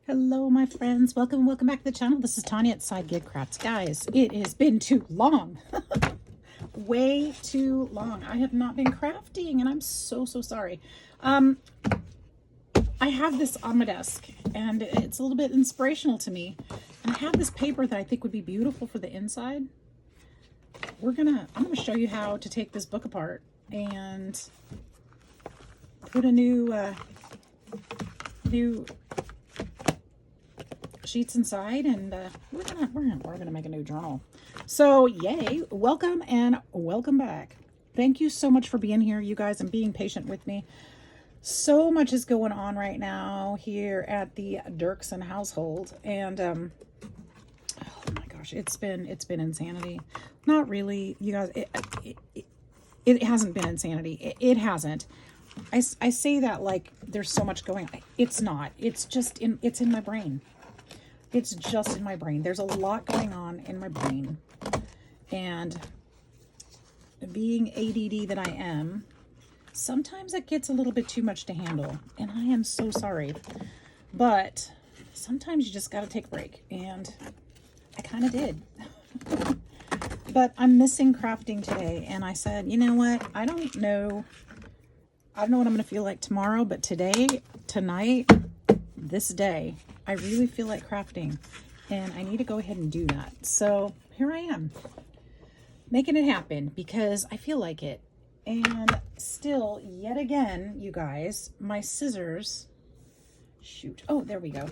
Hello, my friends. Welcome back to the channel. This is Tanya at Sidegigcrafts. Guys, it has been too long. Way too long. I have not been crafting, and I'm so sorry. I have this on my desk, and it's a little bit inspirational to me. And I have this paper that I think would be beautiful for the inside. I'm gonna show you how to take this book apart and put a new sheets inside, and we're gonna make a new journal. So yay, welcome and welcome back. Thank you so much for being here, you guys, and being patient with me. So much is going on right now here at the Duerksen household, and oh my gosh, it's been insanity. Not really, you guys. It hasn't been insanity. It hasn't. I say that like there's so much going on. It's not. It's just it's in my brain. It's just in my brain. There's a lot going on in my brain. And being ADD that I am, sometimes it gets a little bit too much to handle. And I am so sorry. But sometimes you just got to take a break. And I kind of did. But I'm missing crafting today. And I said, you know what? I don't know what I'm going to feel like tomorrow. But today, tonight, this day, I really feel like crafting, and I need to go ahead and do that. So here I am, making it happen because I feel like it. And still, yet again, you guys, my scissors, shoot. Oh, there we go.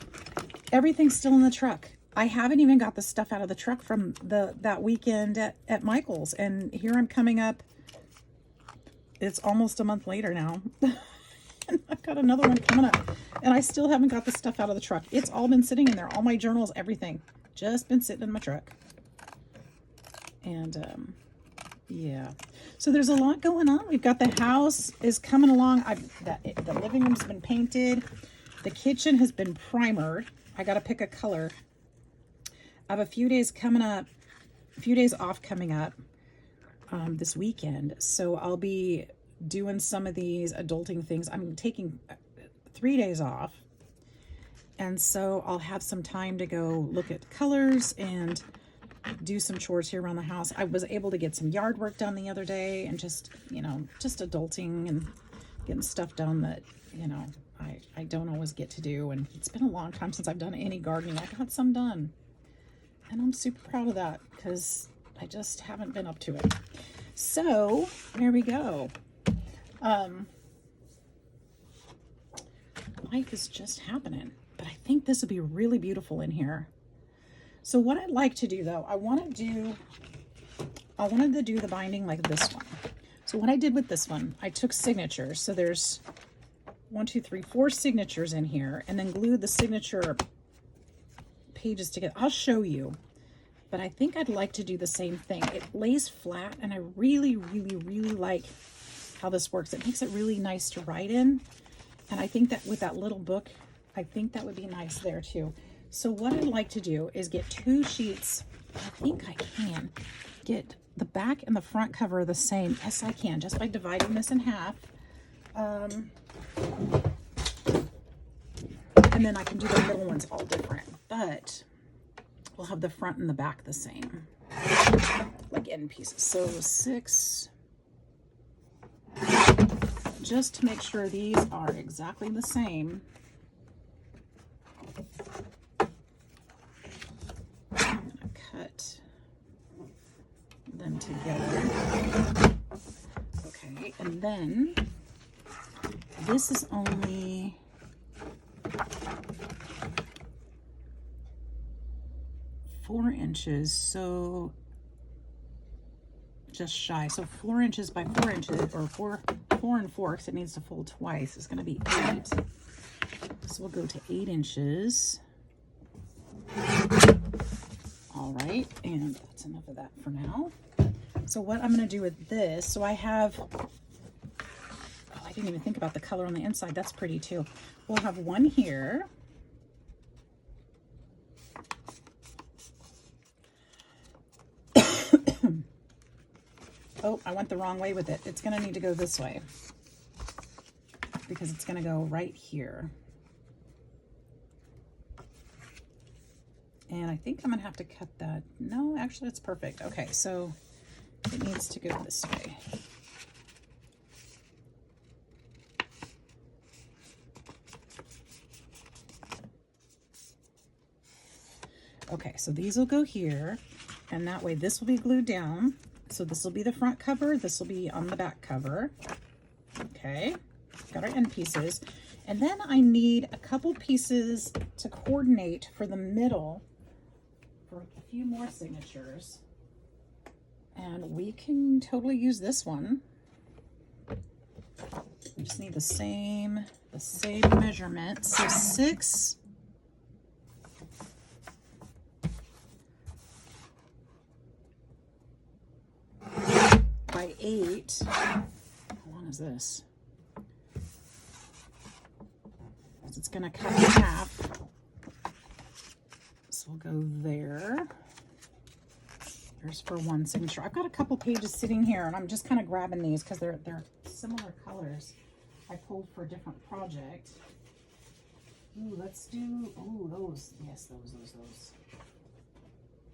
Everything's still in the truck. I haven't even got the stuff out of the truck from that weekend at Michael's. And here I'm coming up. It's almost a month later now. And I've got another one coming up, and I still haven't got the stuff out of the truck. It's all been sitting in there. All my journals, everything, just been sitting in my truck. And yeah, so there's a lot going on. We've got the house is coming along. The living room's been painted. The kitchen has been primered. I got to pick a color. I have a few days off coming up this weekend, so I'll be doing some of these adulting things. I'm taking 3 days off, and so I'll have some time to go look at colors and do some chores here around the house. I was able to get some yard work done the other day, and just adulting and getting stuff done that I don't always get to do. And it's been a long time since I've done any gardening. I got some done, and I'm super proud of that because I just haven't been up to it. So there we go. Life is just happening, but I think this would be really beautiful in here. So what I'd like to do though, I wanted to do the binding like this one. So what I did with this one, I took signatures. So there's 4 signatures in here, and then glued the signature pages together. I'll show you, but I think I'd like to do the same thing. It lays flat, and I really like how this works. It makes it really nice to write in, and I think that with that little book, I think that would be nice there too. So what I'd like to do is get 2 sheets. I think I can get the back and the front cover the same. Yes, I can, just by dividing this in half. And then I can do the middle ones all different, but we'll have the front and the back the same, like end pieces. So 6, just to make sure these are exactly the same. I'm gonna cut them together. Okay, and then this is only 4 inches, so just shy. So 4 inches by 4 inches, or 4 and 4, because it needs to fold twice. It's going to be 8. So we'll go to 8 inches. All right, and that's enough of that for now. So what I'm going to do with this, so I have, oh, I didn't even think about the color on the inside. That's pretty too. We'll have one here. Oh, I went the wrong way with it. It's going to need to go this way because it's going to go right here. And I think I'm gonna have to cut that. No, actually it's perfect. Okay, so it needs to go this way. Okay, so these will go here, and that way this will be glued down. So this will be the front cover, this will be on the back cover. Okay, got our end pieces. And then I need a couple pieces to coordinate for the middle for a few more signatures. And we can totally use this one. We just need the same measurement. So 6 by 8. How long is this? It's going to cut in half. So we'll go there. There's for one signature. I've got a couple pages sitting here, and I'm just kind of grabbing these because they're similar colors I pulled for a different project. Ooh, let's do, ooh, those. Yes, those.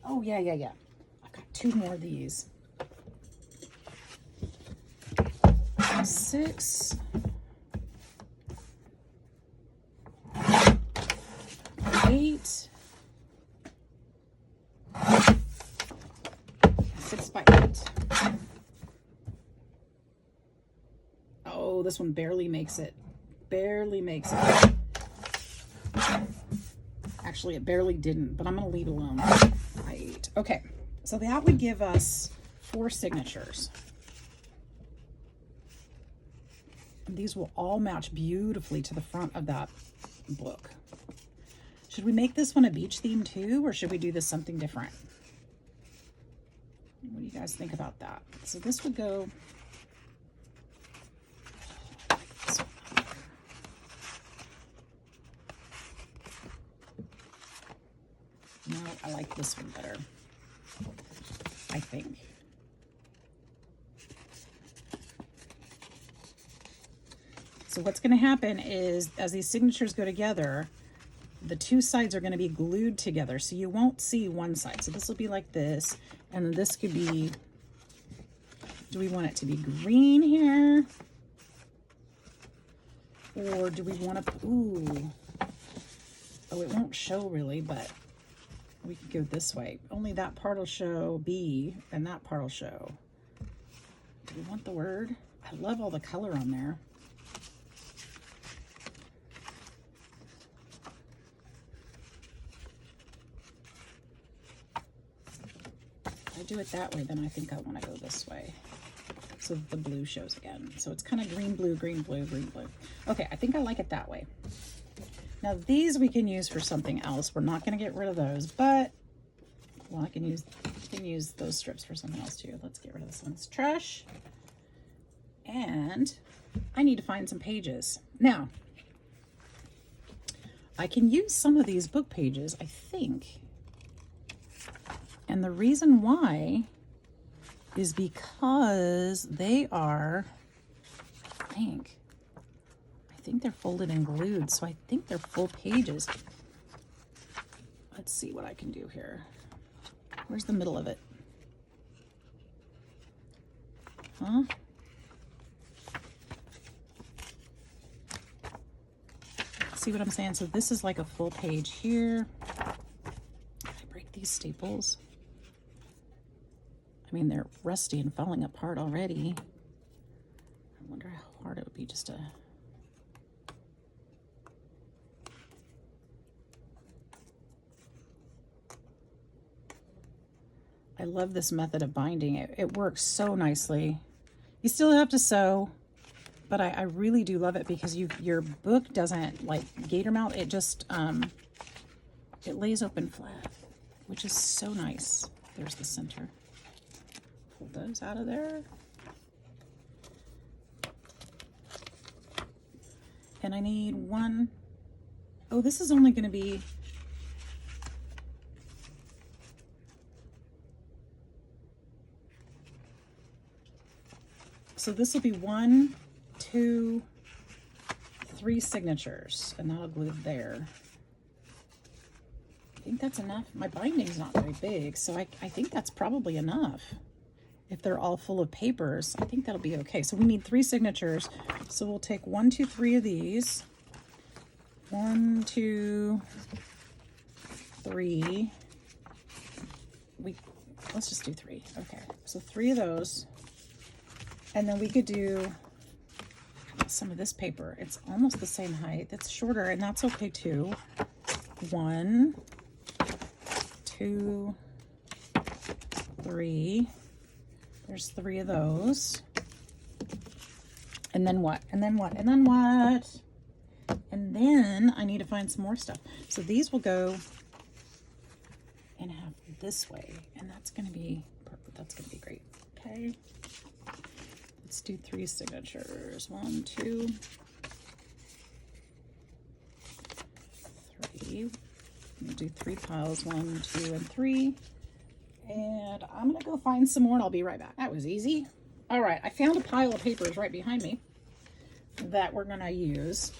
Oh, yeah. I've got 2 more of these. 6. 8. 6 by 8. Oh, this one barely makes it. Barely makes it. Actually, it barely didn't, but I'm going to leave it alone. By 8. Okay, so that would give us 4 signatures. And these will all match beautifully to the front of that book. Should we make this one a beach theme too, or should we do this something different? What do you guys think about that? So this would go... No, I like this one better, I think. So what's going to happen is, as these signatures go together, the 2 sides are going to be glued together, so you won't see one side. So this will be like this, and then this could be, do we want it to be green here? Or do we want to, ooh, oh, it won't show really, but we could go this way. Only that part will show B, and that part will show. Do we want the word? I love all the color on there. If I do it that way, then I think I want to go this way, so the blue shows again. So it's kind of green, blue, green, blue, green, blue. Okay, I think I like it that way. Now these we can use for something else. We're not going to get rid of those, but well, I can use those strips for something else too. Let's get rid of this one. It's trash. And I need to find some pages. Now, I can use some of these book pages, I think. And the reason why is because they are, I think they're folded and glued, so I think they're full pages. Let's see what I can do here. Where's the middle of it? Huh? See what I'm saying? So this is like a full page here. Can I break these staples? I mean, they're rusty and falling apart already. I wonder how hard it would be just to... I love this method of binding. It works so nicely. You still have to sew, but I really do love it because your book doesn't like gator mount. It just, it lays open flat, which is so nice. There's the center. Pull those out of there. And I need one. Oh, this is only going to be... So this will be 1, 2, 3 signatures, and that'll glue there. think that's enough. My binding's not very big, so I think that's probably enough. If they're all full of papers, I think that'll be okay. So we need 3 signatures. So we'll take 1, 2, 3 of these. 1, 2, 3. Let's just do 3. Okay, so 3 of those. And then we could do some of this paper. It's almost the same height. It's shorter, and that's okay too. 1, 2, 3. There's 3 of those. And then what? And then what? And then what? And then I need to find some more stuff. So these will go in half this way, and that's going to be perfect. That's going to be great. Okay. Let's do 3 signatures. 1, 2, 3. We'll do 3 piles. 1, 2, and 3. And I'm going to go find some more, and I'll be right back. That was easy. All right, I found a pile of papers right behind me that we're going to use.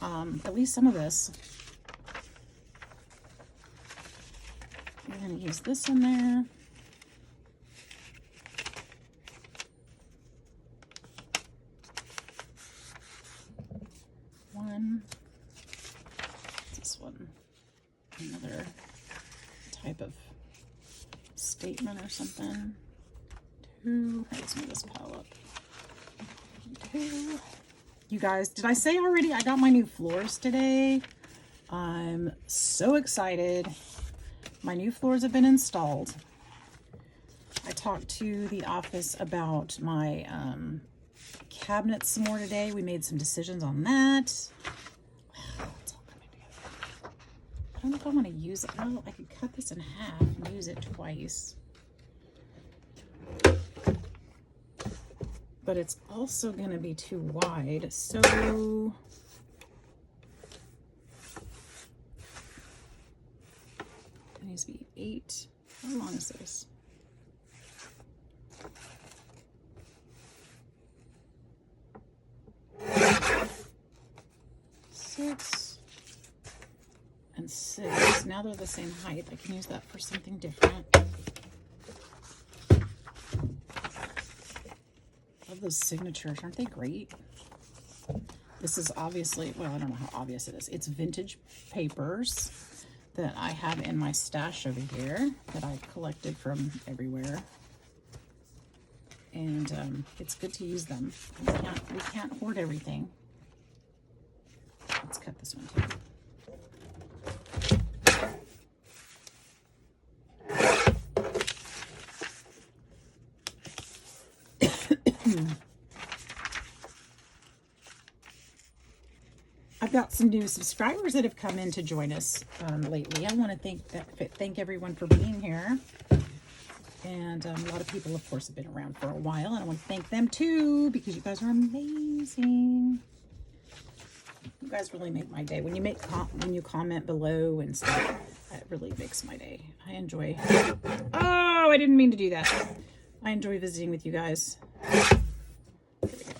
At least some of this. We're going to use this in there. One. This one. Another type of statement or something. 2. Let's move this pile up. 2. You guys, did I say already I got my new floors today? I'm so excited. My new floors have been installed. I talked to the office about my cabinets some more today. We made some decisions on that. It's all coming together. I don't know if I want to use it. Oh, I could cut this in half and use it twice. But it's also going to be too wide. So it needs to be 8. How long is this? 6 and 6. Now they're the same height. I can use that for something different. Love those signatures. Aren't they great? This is obviously, well, I don't know how obvious it is. It's vintage papers that I have in my stash over here that I collected from everywhere. And it's good to use them. We can't hoard everything. Let's cut this one too. I've got some new subscribers that have come in to join us lately. I want to thank everyone for being here. And a lot of people, of course, have been around for a while. And I want to thank them too, because you guys are amazing. You guys really make my day. When you comment below and stuff, it really makes my day. I enjoy. Oh, I didn't mean to do that. I enjoy visiting with you guys. There we go.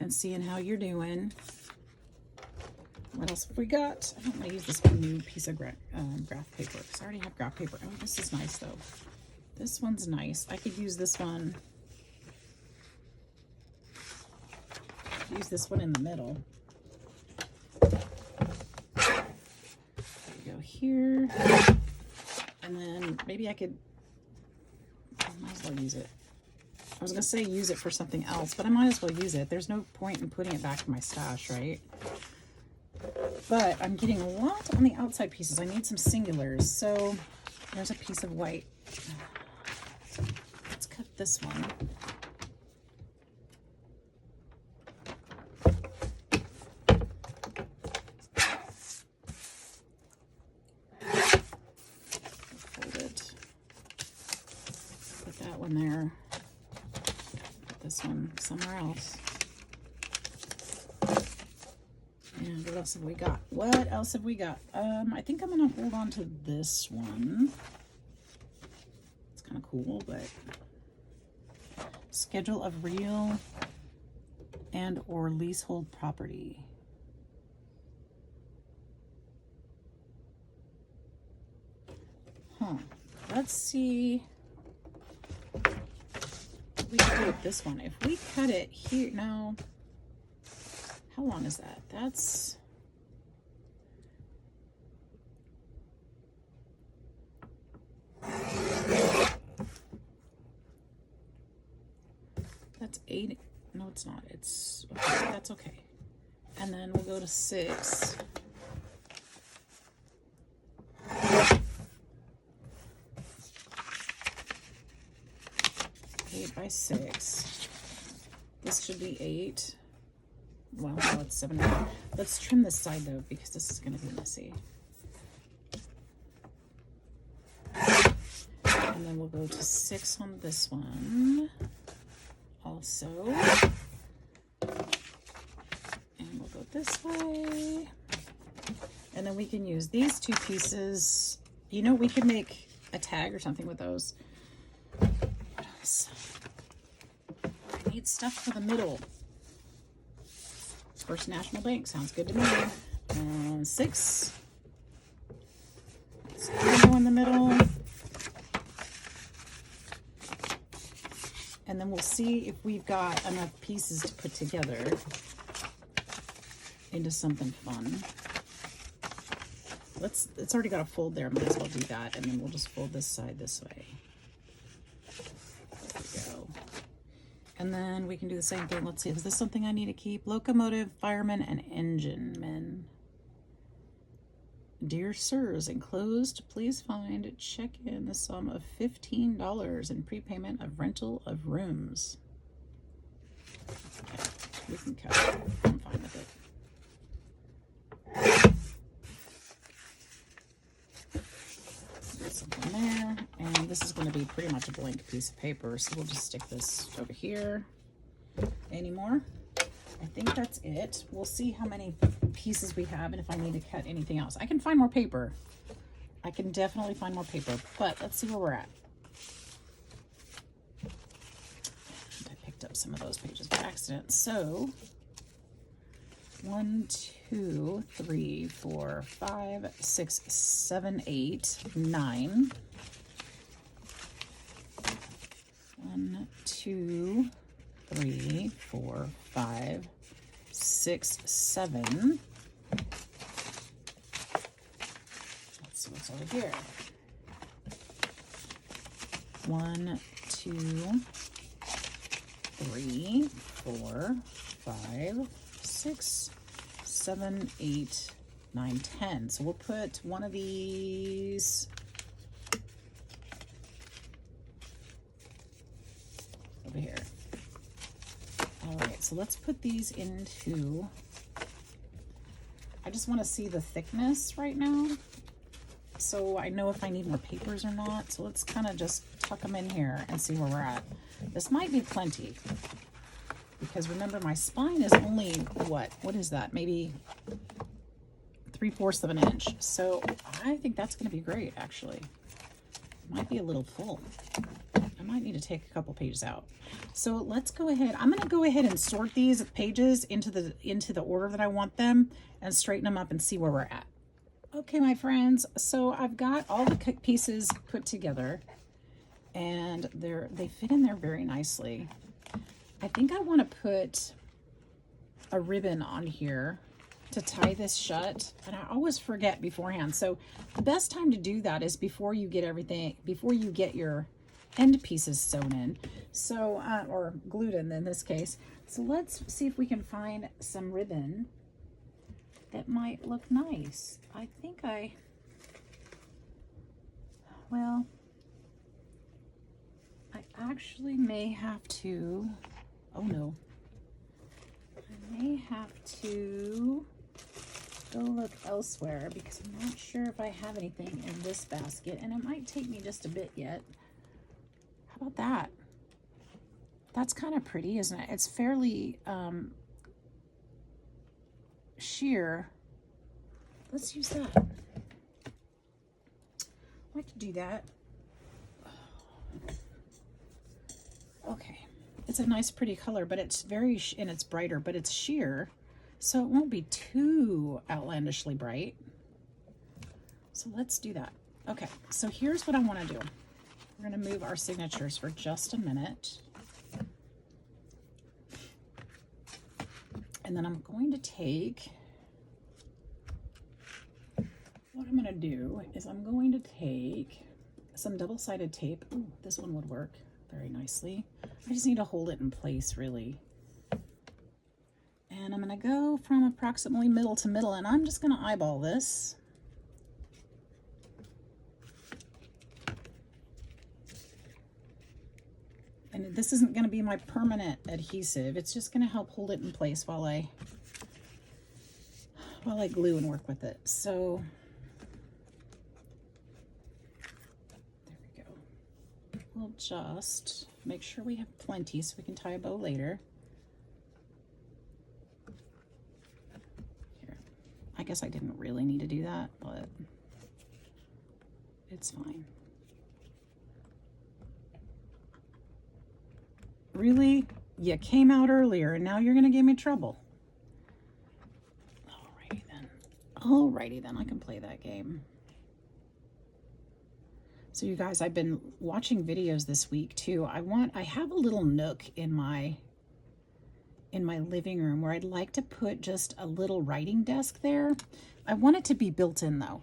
And seeing how you're doing. What else have we got? I don't want to use this new piece of graph paper because I already have graph paper. Oh, this is nice though. This one's nice. I could use this one. Use this one in the middle. There we go here. And then maybe I might as well use it. I was going to say use it for something else, but I might as well use it. There's no point in putting it back in my stash, right? But I'm getting a lot on the outside pieces. I need some singulars. So there's a piece of white. Let's cut this one. Fold it. Put that one there. Put this one somewhere else. And what else have we got? What else have we got? I think I'm going to hold on to this one. It's kind of cool, but schedule of real and or leasehold property. Let's see. We can do it this one. If we cut it here, no. How long is that? That's 8. No, it's not. It's okay. That's okay. And then we'll go to 6. 8 by 6. This should be 8. Well, no, it's 7. Let's trim this side though, because this is going to be messy. And then we'll go to 6 on this one also. And we'll go this way. And then we can use these 2 pieces. You know, we could make a tag or something with those. What else? I need stuff for the middle. First National Bank sounds good to me. 6. So go in the middle. And then we'll see if we've got enough pieces to put together into something fun. It's already got a fold there. Might as well do that. And then we'll just fold this side this way. There we go. And then we can do the same thing. Let's see, is this something I need to keep? Locomotive, fireman, and engine men. Dear sirs, enclosed, please find check in the sum of $15 in prepayment of rental of rooms. Okay, we can cut it. I'm fine with it. Put something there, and this is going to be pretty much a blank piece of paper, so we'll just stick this over here. Any more? I think that's it. We'll see how many pieces we have and if I need to cut anything else. I can find more paper. I can definitely find more paper, but let's see where we're at. I picked up some of those pages by accident. So 1, 2, 3, 4, 5, 6, 7, 8, 9. 1, 2, 3, 4, 5, 6, 7. Let's see what's over here. 1, 2, 3, 4, 5, 6, 7, 8, 9, 10. So we'll put one of these over here. All right, so let's put these into, I just want to see the thickness right now, so I know if I need more papers or not. So let's kind of just tuck them in here and see where we're at. This might be plenty, because remember my spine is only, what is that? Maybe 3/4 of an inch. So I think that's going to be great, actually. It might be a little full. I might need to take a couple pages out. So let's go ahead. I'm going to go ahead and sort these pages into the order that I want them and straighten them up and see where we're at. Okay, my friends. So I've got all the pieces put together and they fit in there very nicely. I think I want to put a ribbon on here to tie this shut, and I always forget beforehand. So the best time to do that is before you get your end pieces sewn in, so or glued in this case. So let's see if we can find some ribbon that might look nice. I think I actually may have to, oh no, I may have to go look elsewhere, because I'm not sure if I have anything in this basket, and it might take me just a bit yet. How about that? That's kind of pretty, isn't it? It's fairly sheer. Let's use that. I could do that. Okay. It's a nice pretty color, but it's very, and it's brighter, but it's sheer, so it won't be too outlandishly bright. So let's do that. Okay, so here's what I want to do. We're going to move our signatures for just a minute. And then I'm going to take, what I'm going to do is I'm going to take some double-sided tape. Ooh, this one would work very nicely. I just need to hold it in place, really. And I'm going to go from approximately middle to middle, and I'm just going to eyeball this. And this isn't going to be my permanent adhesive. It's just going to help hold it in place while I glue and work with it. So there we go. We'll just make sure we have plenty so we can tie a bow later. Here. I guess I didn't really need to do that, but it's fine. Really? You came out earlier and now you're going to give me trouble. Alrighty then. Alrighty then, I can play that game. So you guys, I've been watching videos this week too. I have a little nook in my living room where I'd like to put just a little writing desk there. I want it to be built in though.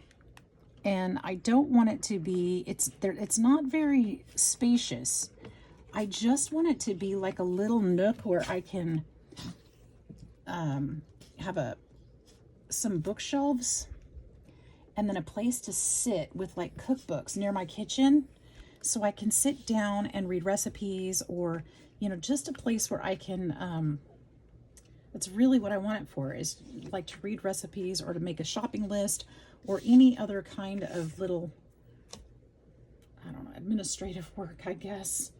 And I don't want it to be, it's not very spacious. I just want it to be like a little nook where I can have some bookshelves and then a place to sit with like cookbooks near my kitchen, so I can sit down and read recipes, or just a place where I can that's really what I want it for, is like to read recipes or to make a shopping list or any other kind of little, I don't know, administrative work, I guess.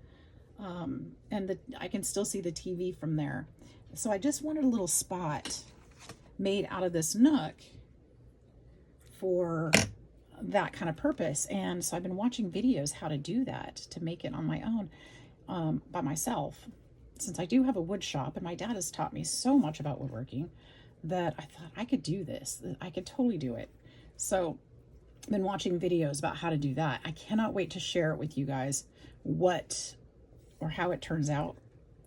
And I can still see the TV from there. So I just wanted a little spot made out of this nook for that kind of purpose. And so I've been watching videos how to do that, to make it on my own, by myself, since I do have a wood shop and my dad has taught me so much about woodworking that I thought I could do this. I could totally do it. So I've been watching videos about how to do that. I cannot wait to share it with you guys, or how it turns out,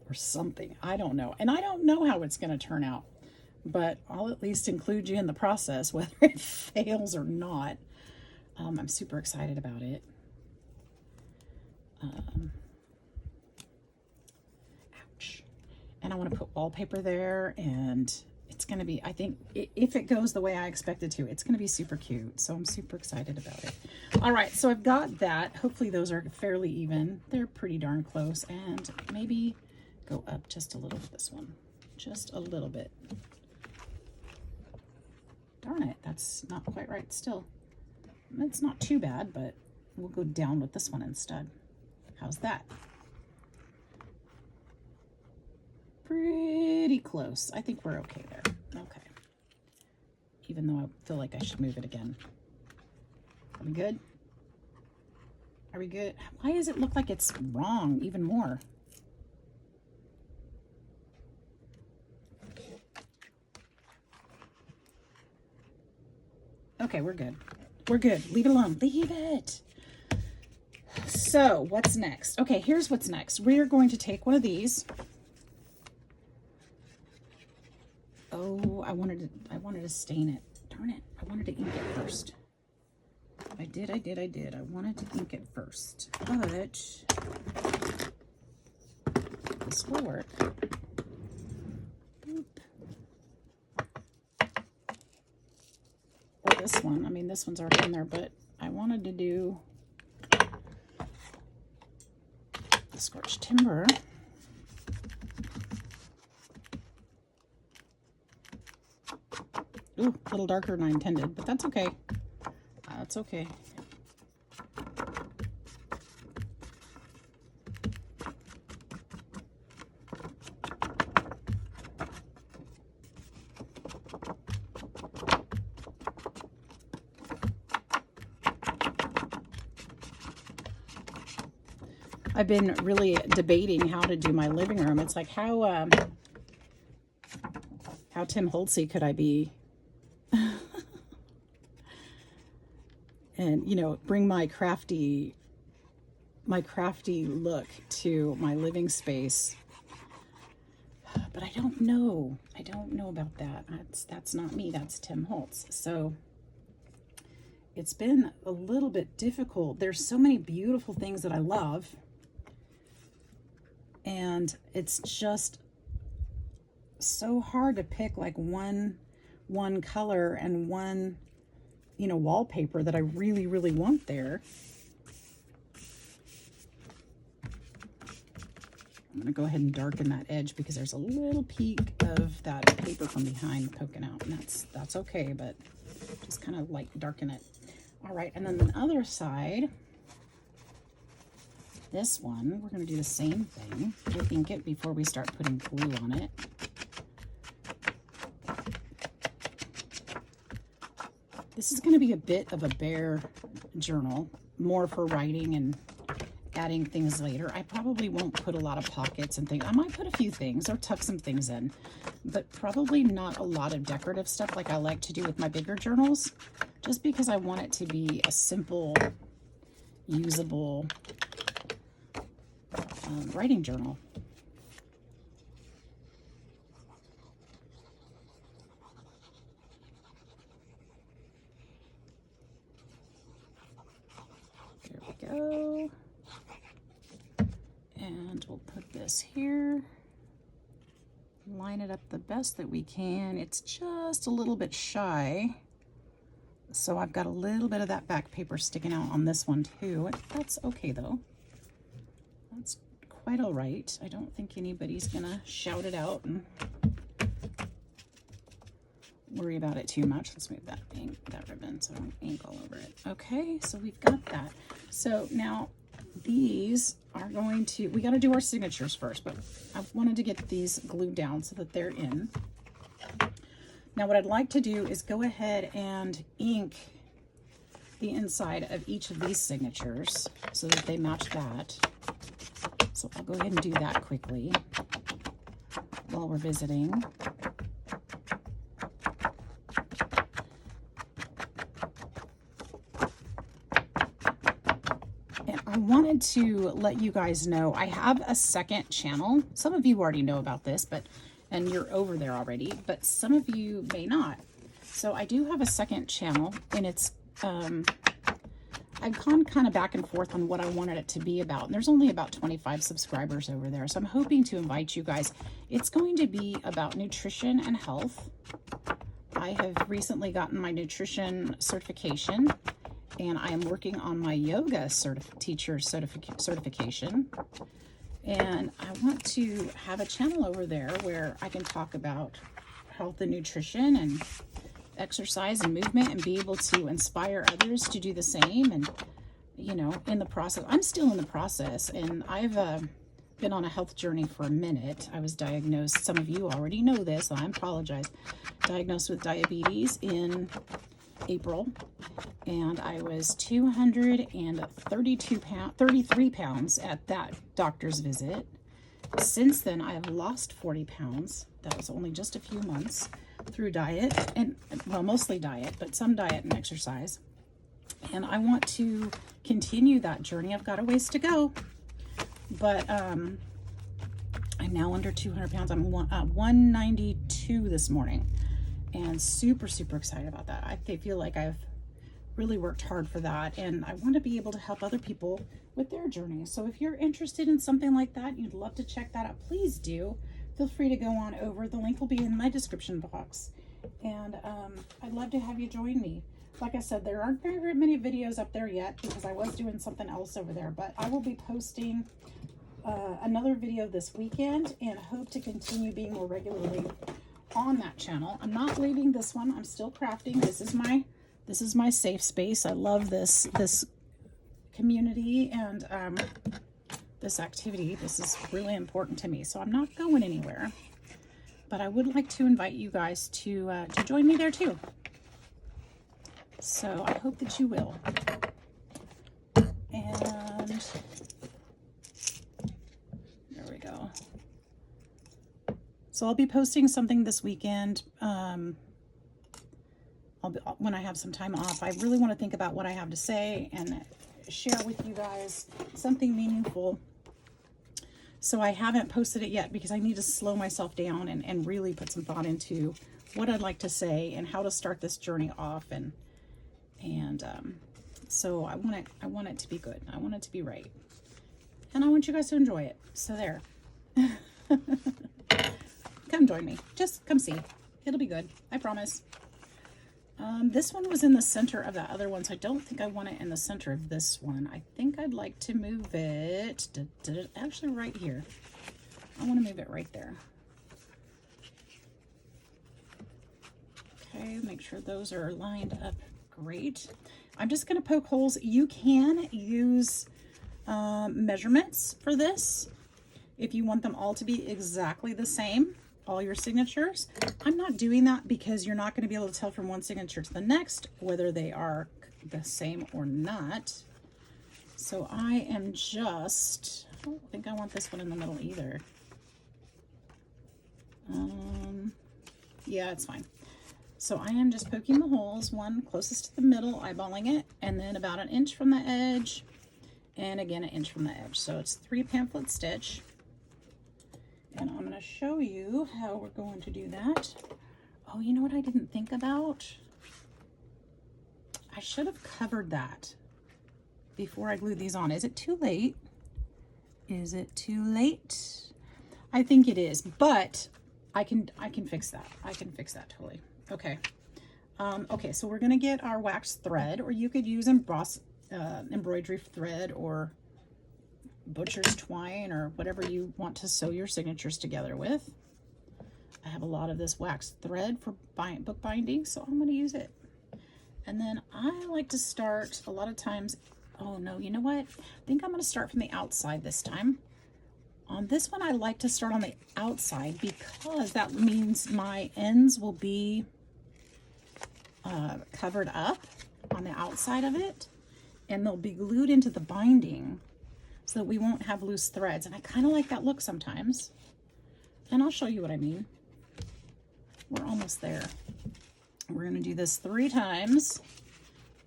or something. I don't know. And I don't know how it's going to turn out, but I'll at least include you in the process, whether it fails or not. I'm super excited about it. Ouch. And I want to put wallpaper there, and it's going to be, I think, if it goes the way I expect it to, it's going to be super cute. So I'm super excited about it. All right, so I've got that. Hopefully those are fairly even. They're pretty darn close. And maybe go up just a little with this one. Just a little bit. Darn it, that's not quite right still. It's not too bad, but we'll go down with this one instead. How's that? Pretty close. I think we're okay there. Okay. Even though I feel like I should move it again. Are we good? Are we good? Why does it look like it's wrong even more? Okay, we're good. We're good. Leave it alone. Leave it. So what's next? Okay, here's what's next. We're going to take one of these. Oh, I wanted to stain it. Darn it. I wanted to ink it first. I did. I wanted to ink it first. But this will work. Boop. Or this one. I mean, this one's already in there, but I wanted to do the scorched timber. Ooh, a little darker than I intended, but that's okay. That's okay. I've been really debating how to do my living room. It's like, how Tim Holtzy could I be? And, you know, bring my crafty look to my living space. But I don't know. I don't know about that. That's not me. That's Tim Holtz. So it's been a little bit difficult. There's so many beautiful things that I love. And it's just so hard to pick like one color and one, you know, wallpaper that I really, really want there. I'm going to go ahead and darken that edge because there's a little peek of that paper from behind poking out, and that's okay, but just kind of like darken it. All right, and then the other side, this one, we're going to do the same thing. Ink it before we start putting glue on it. This is going to be a bit of a bare journal, more for writing and adding things later. I probably won't put a lot of pockets and things. I might put a few things or tuck some things in, but probably not a lot of decorative stuff like I like to do with my bigger journals, just because I want it to be a simple, usable writing journal. There we go. And we'll put this here, line it up the best that we can. It's just a little bit shy, so I've got a little bit of that back paper sticking out on this one too. That's okay though. That's quite all right. I don't think anybody's gonna shout it out and worry about it too much. Let's move that ribbon so I don't ink all over it. Okay, so we've got that. So now these are going to, we got to do our signatures first, but I wanted to get these glued down so that they're in. Now what I'd like to do is go ahead and ink the inside of each of these signatures so that they match that. So I'll go ahead and do that quickly while we're visiting. I wanted to let you guys know I have a second channel. Some of you already know about this, and you're over there already, but some of you may not. So I do have a second channel, and it's I've gone kind of back and forth on what I wanted it to be about. And there's only about 25 subscribers over there, so I'm hoping to invite you guys. It's going to be about nutrition and health. I have recently gotten my nutrition certification, and I am working on my yoga teacher certification. And I want to have a channel over there where I can talk about health and nutrition and exercise and movement and be able to inspire others to do the same. And, you know, in the process, I'm still in the process, and I've been on a health journey for a minute. I was diagnosed, some of you already know this, I apologize, diagnosed with diabetes in April, and I was 33 pounds at that doctor's visit. Since then, I have lost 40 pounds. That was only just a few months through diet, and well, mostly diet, but some diet and exercise. And I want to continue that journey. I've got a ways to go, but I'm now under 200 pounds. I'm 192 this morning, and super excited about that. I feel like I've really worked hard for that, and I want to be able to help other people with their journey. So if you're interested in something like that, you'd love to check that out, please do. Feel free to go on over. The link will be in my description box, and I'd love to have you join me. Like I said, there aren't very many videos up there yet because I was doing something else over there, but I will be posting another video this weekend and hope to continue being more regularly on that channel. I'm not leaving this one. I'm still crafting. This is my safe space. I love this community and this activity. This is really important to me, so I'm not going anywhere, but I would like to invite you guys to join me there too. So I hope that you will. And So I'll be posting something this weekend. When I have some time off. I really want to think about what I have to say and share with you guys something meaningful. So I haven't posted it yet because I need to slow myself down and really put some thought into what I'd like to say and how to start this journey off. And so I want it to be good. I want it to be right. And I want you guys to enjoy it. So there. Come join me. Just come see. It'll be good. I promise. This one was in the center of that other one, so I don't think I want it in the center of this one. I think I'd like to move it, actually right here. I want to move it right there. Okay, make sure those are lined up great. I'm just going to poke holes. You can use measurements for this if you want them all to be exactly the same. All your signatures. I'm not doing that because you're not going to be able to tell from one signature to the next whether they are the same or not. So I am just, I don't think I want this one in the middle either. Yeah, it's fine. So I am just poking the holes, one closest to the middle, eyeballing it, and then about 1 inch from the edge, and again 1 inch from the edge. So it's 3 pamphlet stitch. And I'm going to show you how we're going to do that. Oh, you know what I didn't think about? I should have covered that before I glued these on. Is it too late? Is it too late? I think it is, but I can fix that. I can fix that totally. Okay. Okay, so we're going to get our wax thread, or you could use embroidery thread or butcher's twine or whatever you want to sew your signatures together with. I have a lot of this wax thread for book binding, so I'm going to use it. And then I like to start a lot of times, oh no, you know what? I think I'm going to start from the outside this time. On this one, I like to start on the outside because that means my ends will be covered up on the outside of it, and they'll be glued into the binding, so that we won't have loose threads. And I kind of like that look sometimes. And I'll show you what I mean. We're almost there. We're going to do this 3 times.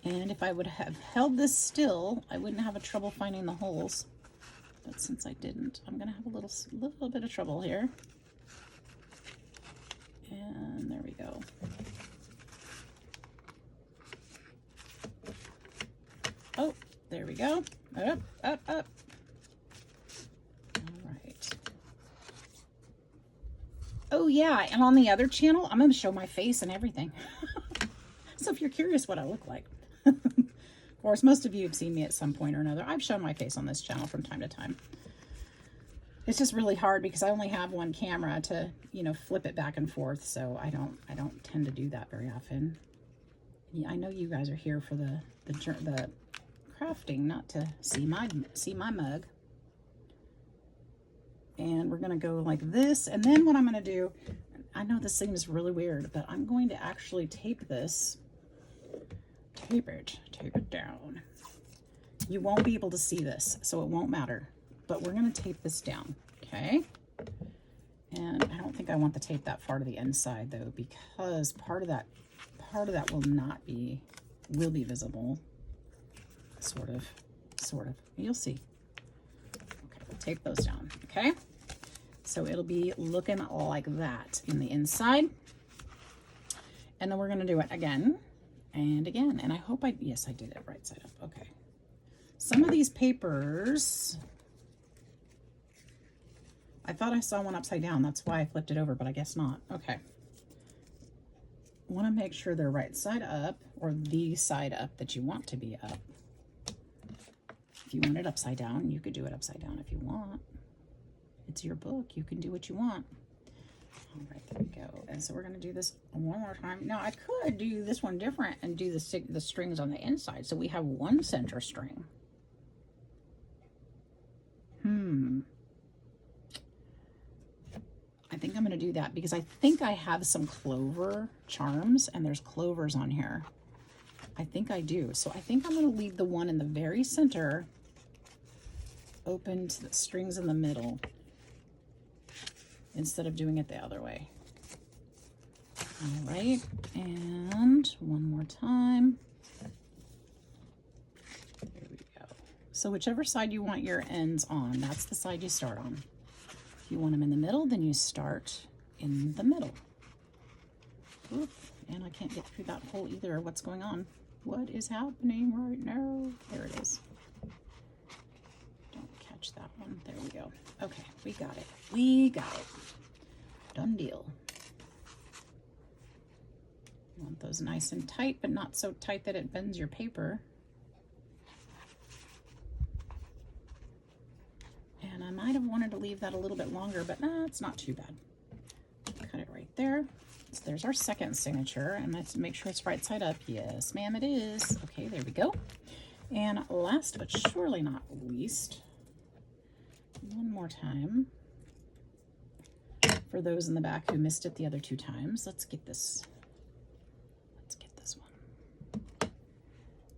And if I would have held this still, I wouldn't have a trouble finding the holes. But since I didn't, I'm going to have a little bit of trouble here. And there we go. Oh, there we go. Up, up, up. Oh yeah, and on the other channel, I'm going to show my face and everything. So if you're curious what I look like. Of course, most of you have seen me at some point or another. I've shown my face on this channel from time to time. It's just really hard because I only have one camera to, you know, flip it back and forth, so I don't tend to do that very often. Yeah, I know you guys are here for the crafting, not to see my mug. And we're going to go like this. And then what I'm going to do, I know this seems really weird, but I'm going to actually tape this. Tape it down. You won't be able to see this, so it won't matter. But we're going to tape this down, okay? And I don't think I want the tape that far to the inside though, because part of that will be visible. Sort of. You'll see. We'll tape those down, okay? So it'll be looking like that in the inside. And then we're going to do it again and again. And I hope yes, I did it right side up. Okay. Some of these papers, I thought I saw one upside down. That's why I flipped it over, but I guess not. Okay. Want to make sure they're right side up, or the side up that you want to be up. If you want it upside down, you could do it upside down if you want. It's your book. You can do what you want. All right, there we go. And so we're going to do this one more time. Now, I could do this one different and do the strings on the inside. So we have one center string. I think I'm going to do that because I think I have some clover charms, and there's clovers on here. I think I do. So I think I'm going to leave the one in the very center open to the strings in the middle. instead of doing it the other way. All right, and one more time. There we go. So whichever side you want your ends on, that's the side you start on. If you want them in the middle, then you start in the middle. Oop, and I can't get through that hole either. What's going on? What is happening right now? There it is. Don't catch that one. There we go. Okay, we got it. We got it. Done deal. You want those nice and tight, but not so tight that it bends your paper. And I might have wanted to leave that a little bit longer, but it's not too bad. Cut it right there. So there's our second signature, and let's make sure it's right side up. Yes, ma'am, it is. Okay, there we go. And last but surely not least, one more time. For those in the back who missed it the other 2 times, let's get this. Let's get this one.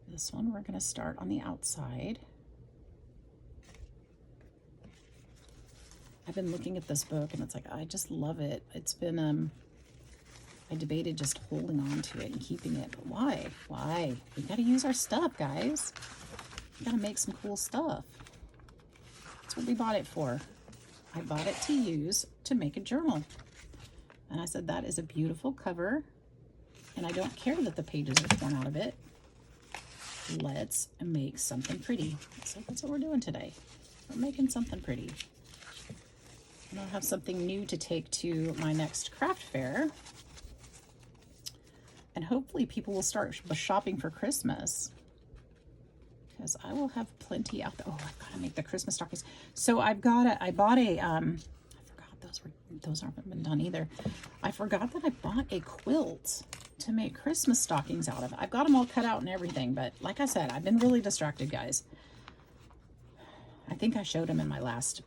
This one we're going to start on the outside. I've been looking at this book and it's like, I just love it. It's been, I debated just holding on to it and keeping it, but why? Why? We got to use our stuff, guys. We got to make some cool stuff. That's what we bought it for. I bought it to use to make a journal. And I said, that is a beautiful cover. And I don't care that the pages are torn out of it. Let's make something pretty. So that's what we're doing today. We're making something pretty. And I'll have something new to take to my next craft fair. And hopefully people will start shopping for Christmas, because I will have plenty out there. Oh, I've got to make the Christmas stockings. So I bought a, I forgot those haven't been done either. I forgot that I bought a quilt to make Christmas stockings out of. I've got them all cut out and everything, but like I said, I've been really distracted, guys. I think I showed them in my last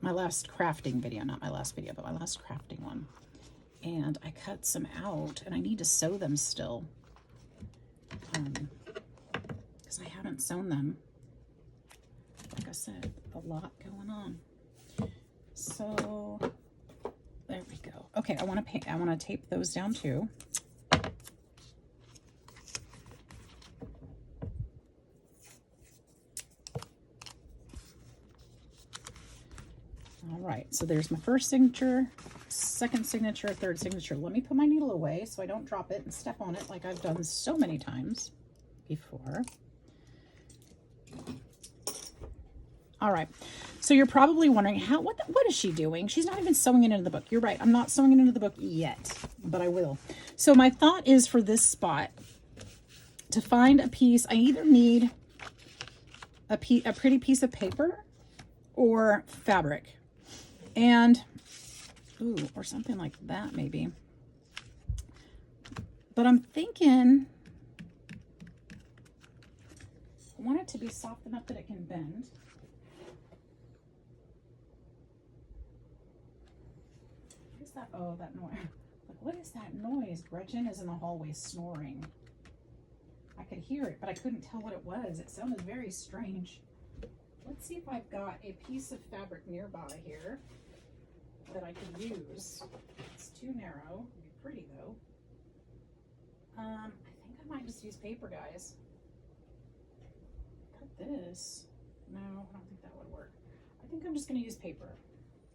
crafting video, not my last video, but my last crafting one. And I cut some out, and I need to sew them still, because I haven't sewn them. Like I said, a lot going on. So there we go. Okay, I want to tape those down too. All right, so there's my first signature, second signature, third signature. Let me put my needle away so I don't drop it and step on it like I've done so many times before. All right, so you're probably wondering, what is she doing? She's not even sewing it into the book. You're right, I'm not sewing it into the book yet, but I will. So my thought is, for this spot, to find a piece, I either need a pretty piece of paper or fabric. And, ooh, or something like that maybe. But I'm thinking, I want it to be soft enough that it can bend. What is that? Oh, that noise. Like, what is that noise? Gretchen is in the hallway snoring. I could hear it, but I couldn't tell what it was. It sounded very strange. Let's see if I've got a piece of fabric nearby here that I could use. It's too narrow. It'd be pretty though. I think I might just use paper, guys. Cut this. No, I don't think that would work. I think I'm just going to use paper.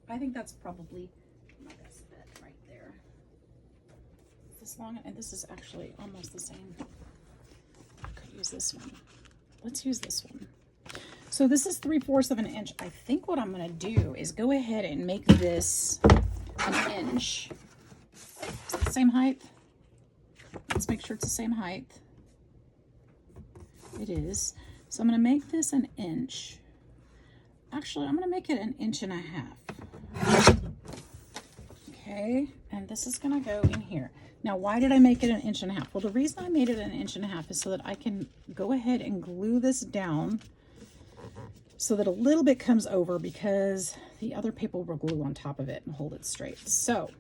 I think that's probably my best bet right there. This long, and this is actually almost the same. I could use this one. Let's use this one. So this is 3/4 of an inch. I think what I'm going to do is go ahead and make this an inch. Is it the same height? Let's make sure it's the same height. It is. So I'm going to make this an inch. Actually, I'm going to make it 1.5 inches. Okay, and this is going to go in here. Now, why did I make it 1.5 inches? Well, the reason I made it 1.5 inches is so that I can go ahead and glue this down so that a little bit comes over, because the other paper will glue on top of it and hold it straight. So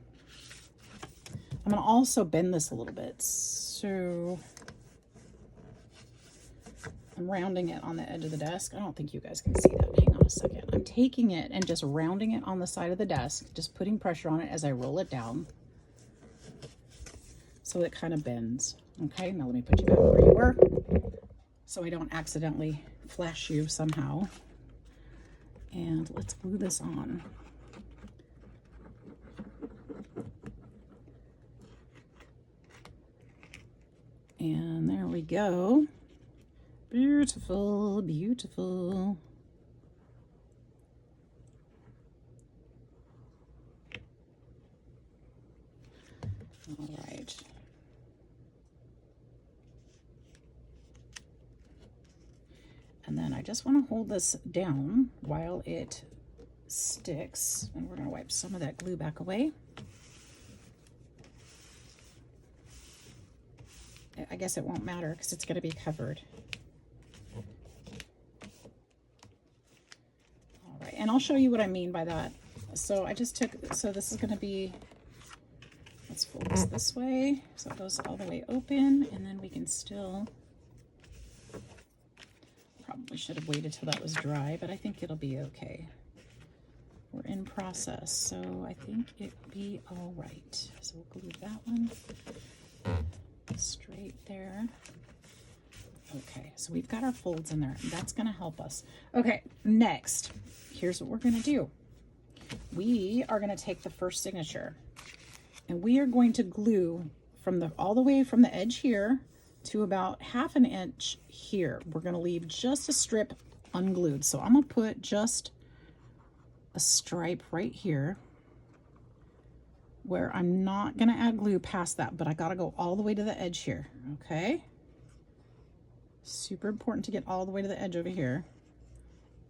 I'm going to also bend this a little bit. So I'm rounding it on the edge of the desk. I don't think you guys can see that. Hang on a second. I'm taking it and just rounding it on the side of the desk, just putting pressure on it as I roll it down so it kind of bends. Okay, now let me put you back where you were so I don't accidentally flash you somehow. And let's glue this on. And there we go. Beautiful, beautiful. All right. And then I just want to hold this down while it sticks. And we're going to wipe some of that glue back away. I guess it won't matter because it's going to be covered. All right, and I'll show you what I mean by that. So I just took, so this is going to be, let's fold this way so it goes all the way open, and then we can still, probably should have waited till that was dry, but I think it'll be okay. We're in process, so I think it'll be all right. So we'll glue that one straight there. Okay, so we've got our folds in there, and that's going to help us. Okay, next, here's what we're going to do. We are going to take the first signature, and we are going to glue from the all the way from the edge here to about 1/2 inch here. We're going to leave just a strip unglued. So I'm going to put just a stripe right here where I'm not going to add glue past that, but I got to go all the way to the edge here. Okay. Super important to get all the way to the edge over here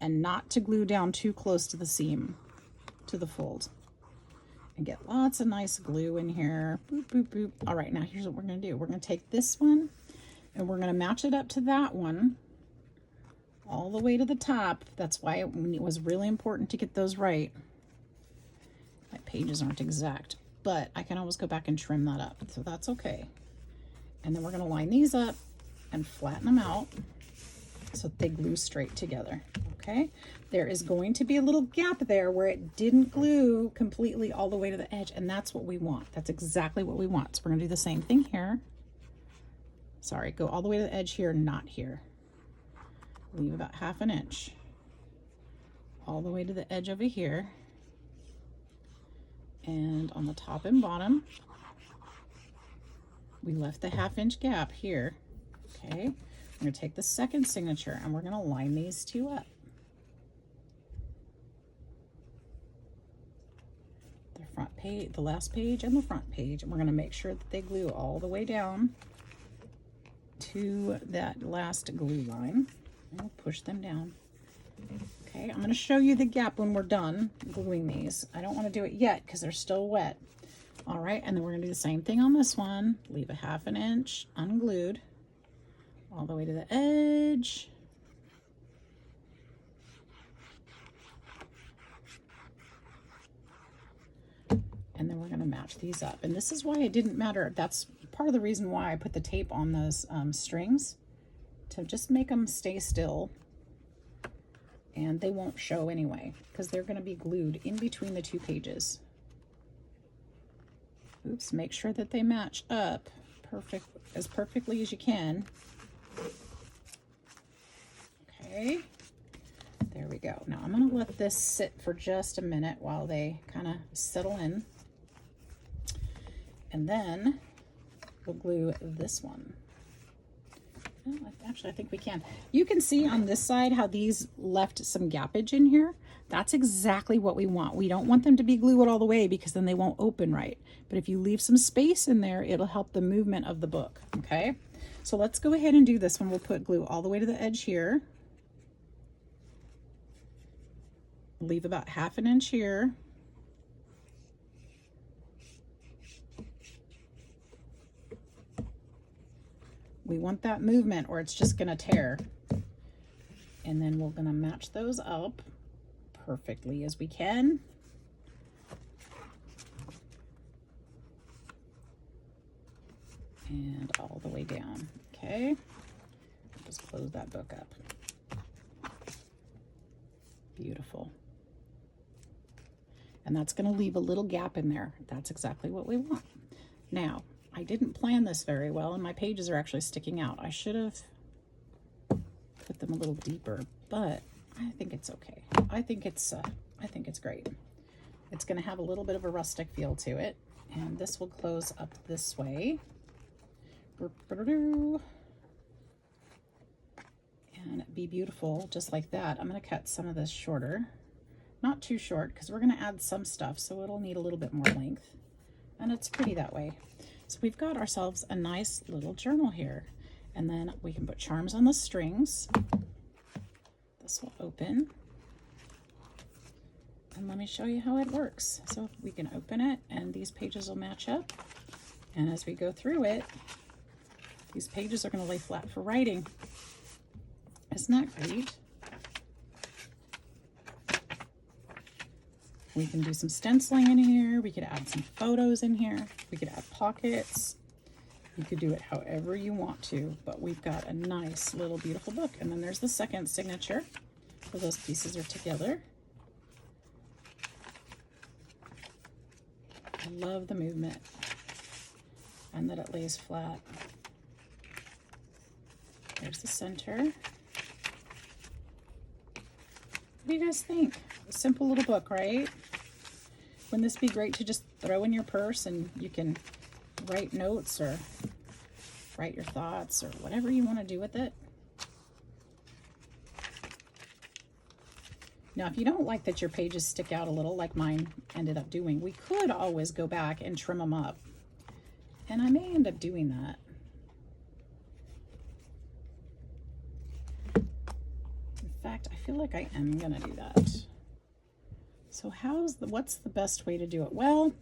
and not to glue down too close to the seam, to the fold. And get lots of nice glue in here. Boop, boop, boop. All right, now here's what we're going to do. We're going to take this one and we're going to match it up to that one all the way to the top. That's why it was really important to get those right. My pages aren't exact, but I can always go back and trim that up, so that's okay. And then we're going to line these up and flatten them out so that they glue straight together. Okay, there is going to be a little gap there where it didn't glue completely all the way to the edge, and that's what we want. That's exactly what we want. So we're gonna do the same thing here. Sorry, go all the way to the edge here, not here. Leave about 1/2 inch all the way to the edge over here, and on the top and bottom we left the 1/2 inch gap here. Okay, I'm going to take the second signature and we're going to line these two up. The front page, the last page and the front page, and we're going to make sure that they glue all the way down to that last glue line. And we'll push them down. Okay, I'm going to show you the gap when we're done gluing these. I don't want to do it yet because they're still wet. All right, and then we're going to do the same thing on this one. Leave a 1/2 inch unglued all the way to the edge. And then we're going to match these up. And this is why it didn't matter. That's part of the reason why I put the tape on those strings, to just make them stay still. And they won't show anyway, because they're going to be glued in between the two pages. Oops, make sure that they match up as perfectly as you can. Okay, there we go. Now I'm going to let this sit for just a minute while they kind of settle in. And then we'll glue this one. Oh, actually, I think we can. You can see on this side how these left some gappage in here. That's exactly what we want. We don't want them to be glued all the way because then they won't open right. But if you leave some space in there, it'll help the movement of the book. Okay, so let's go ahead and do this one. We'll put glue all the way to the edge here. Leave about 1/2 inch here. We want that movement or it's just going to tear. And then we're going to match those up perfectly as we can. And all the way down. Okay. just close that book up. Beautiful. And that's going to leave a little gap in there. That's exactly what we want. Now, I didn't plan this very well, and my pages are actually sticking out. I should have put them a little deeper, but I think it's okay. I think it's great. It's going to have a little bit of a rustic feel to it, and this will close up this way. And be beautiful just like that. I'm going to cut some of this shorter. Not too short, because we're going to add some stuff, so it'll need a little bit more length. And it's pretty that way. So we've got ourselves a nice little journal here. And then we can put charms on the strings. This will open. And let me show you how it works. So we can open it, and these pages will match up. And as we go through it, these pages are going to lay flat for writing. Isn't that great? We can do some stenciling in here. We could add some photos in here. We could add pockets. You could do it however you want to, but we've got a nice little beautiful book. And then there's the second signature, so those pieces are together. I love the movement and that it lays flat. There's the center. What do you guys think? A simple little book, right? Wouldn't this be great to just throw in your purse and you can write notes or write your thoughts or whatever you want to do with it? Now, if you don't like that your pages stick out a little like mine ended up doing, we could always go back and trim them up. And I may end up doing that. In fact, I feel like I am going to do that. So what's the best way to do it? Well,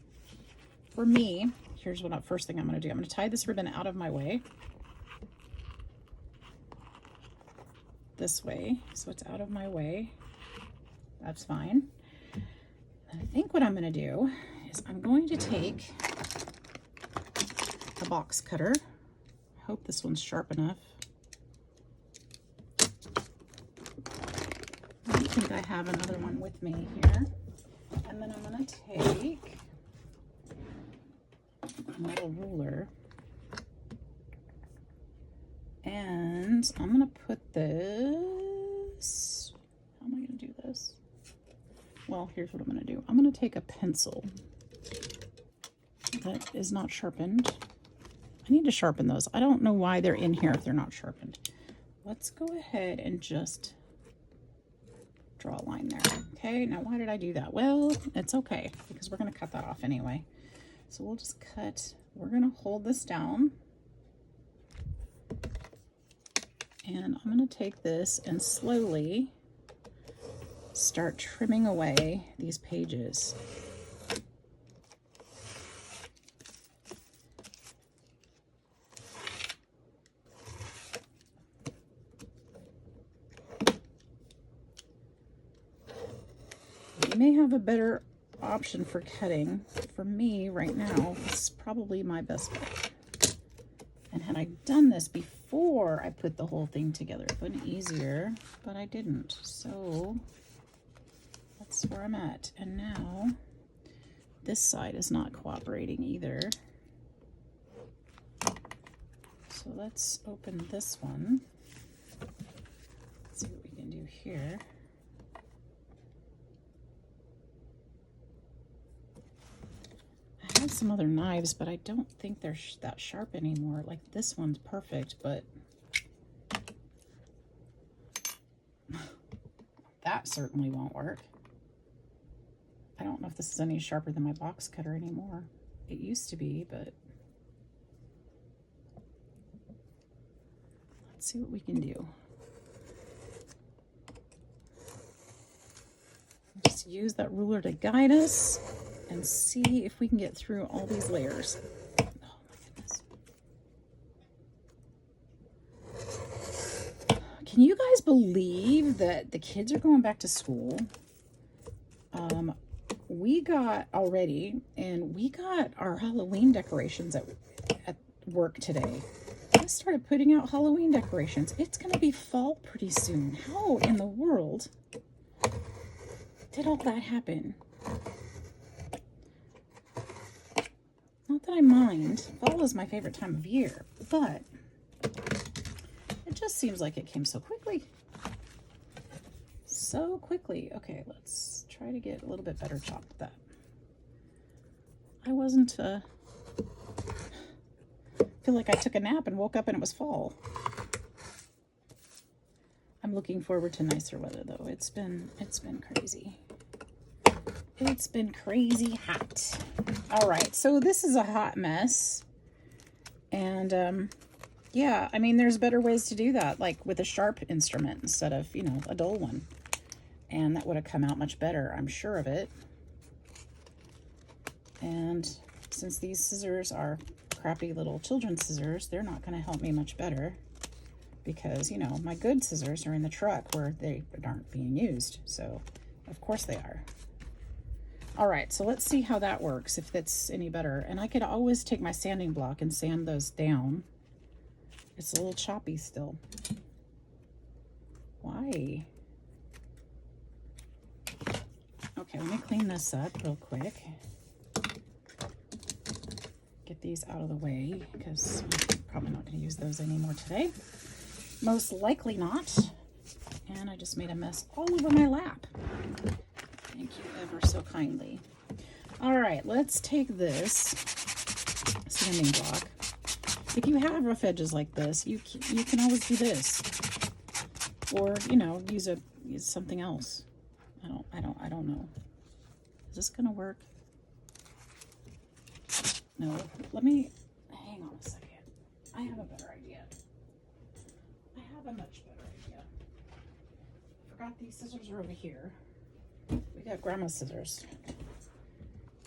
for me, here's what first thing I'm going to do. I'm going to tie this ribbon out of my way. This way, so it's out of my way. That's fine. And I think what I'm going to do is I'm going to take a box cutter. I hope this one's sharp enough. I think I have another one with me here. And then I'm going to take a metal ruler and I'm going to put this, how am I going to do this? Well, here's what I'm going to do. I'm going to take a pencil that is not sharpened. I need to sharpen those. I don't know why they're in here if they're not sharpened. Let's go ahead and just draw a line there. Okay, now why did I do that? Well, it's okay because we're going to cut that off anyway. So we'll just cut, we're going to hold this down. And I'm going to take this and slowly start trimming away these pages. You may have a better option for cutting. For me right now, it's probably my best bet. And had I done this before I put the whole thing together, it would have been easier, but I didn't. So that's where I'm at. And now this side is not cooperating either. So let's open this one. Let's see what we can do here. I have some other knives, but I don't think they're that sharp anymore. Like this one's perfect, but that certainly won't work. I don't know if this is any sharper than my box cutter anymore. It used to be, but let's see what we can do. Just use that ruler to guide us and see if we can get through all these layers. Oh my goodness. Can you guys believe that the kids are going back to school? We got already, and we got our Halloween decorations at work today. They're started putting out Halloween decorations. It's going to be fall pretty soon. How in the world did all that happen? Not that I mind. Fall is my favorite time of year, but it just seems like it came so quickly. So quickly. Okay, let's try to get a little bit better chop with that. I wasn't, feel like I took a nap and woke up and it was fall. I'm looking forward to nicer weather though. It's been crazy. It's been crazy hot. All right, so this is a hot mess. And, yeah, I mean, there's better ways to do that, like with a sharp instrument instead of, you know, a dull one. And that would have come out much better, I'm sure of it. And since these scissors are crappy little children's scissors, they're not going to help me much better because, you know, my good scissors are in the truck where they aren't being used. So, of course they are. All right, so let's see how that works, if that's any better. And I could always take my sanding block and sand those down. It's a little choppy still. Why? Okay, let me clean this up real quick. Get these out of the way because I'm probably not going to use those anymore today. Most likely not. And I just made a mess all over my lap. Thank you ever so kindly. All right, let's take this sanding block. If you have rough edges like this, you can always do this, or you know, use something else. I don't know. Is this gonna work? No. Let me hang on a second. I have a better idea. I have a much better idea. Forgot these scissors are over here. We got grandma's scissors.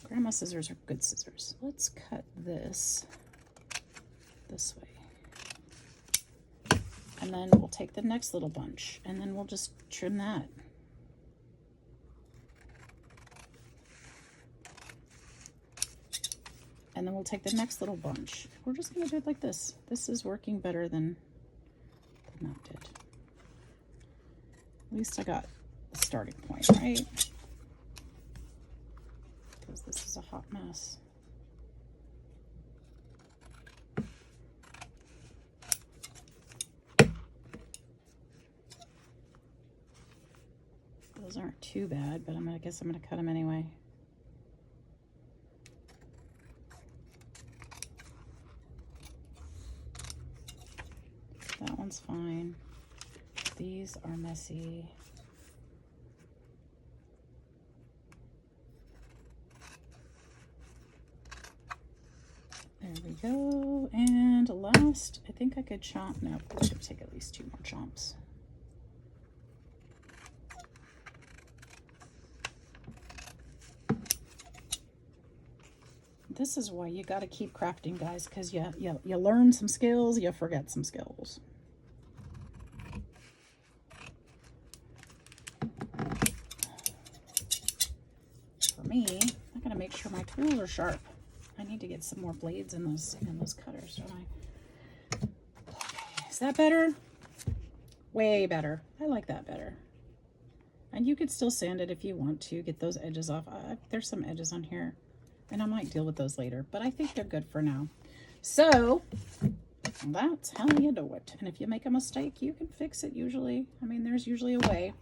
Grandma's scissors are good scissors. Let's cut this way. And then we'll take the next little bunch and then we'll just trim that. And then we'll take the next little bunch. We're just going to do it like this. This is working better than that did. At least I got a starting point, right? Because this is a hot mess. Those aren't too bad, but I guess I'm going to cut them anyway. That one's fine. These are messy. There we go. And last, I think I could chomp. No, I should take at least 2 more chomps. This is why you got to keep crafting, guys, because you learn some skills, you forget some skills. For me, I got to make sure my tools are sharp. I need to get some more blades in those cutters, don't I? Okay, is that better? Way better. I like that better. And you could still sand it if you want to, get those edges off. There's some edges on here, and I might deal with those later, but I think they're good for now. So that's how you do it. And if you make a mistake, you can fix it usually. I mean, there's usually a way.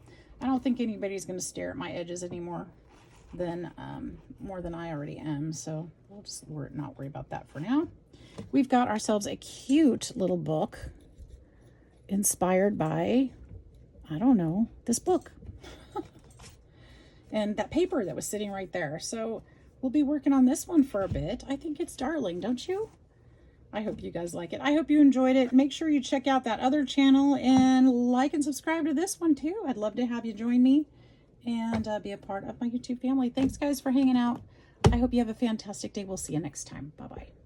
I don't think anybody's going to stare at my edges anymore than more than I already am, so we'll just not worry about that for now. We've got ourselves a cute little book inspired by, I don't know, this book and that paper that was sitting right there. So we'll be working on this one for a bit. I think it's darling, don't you? I hope you guys like it. I hope you enjoyed it. Make sure you check out that other channel and like and subscribe to this one too. I'd love to have you join me and be a part of my YouTube family. Thanks guys for hanging out. I hope you have a fantastic day. We'll see you next time. Bye-bye.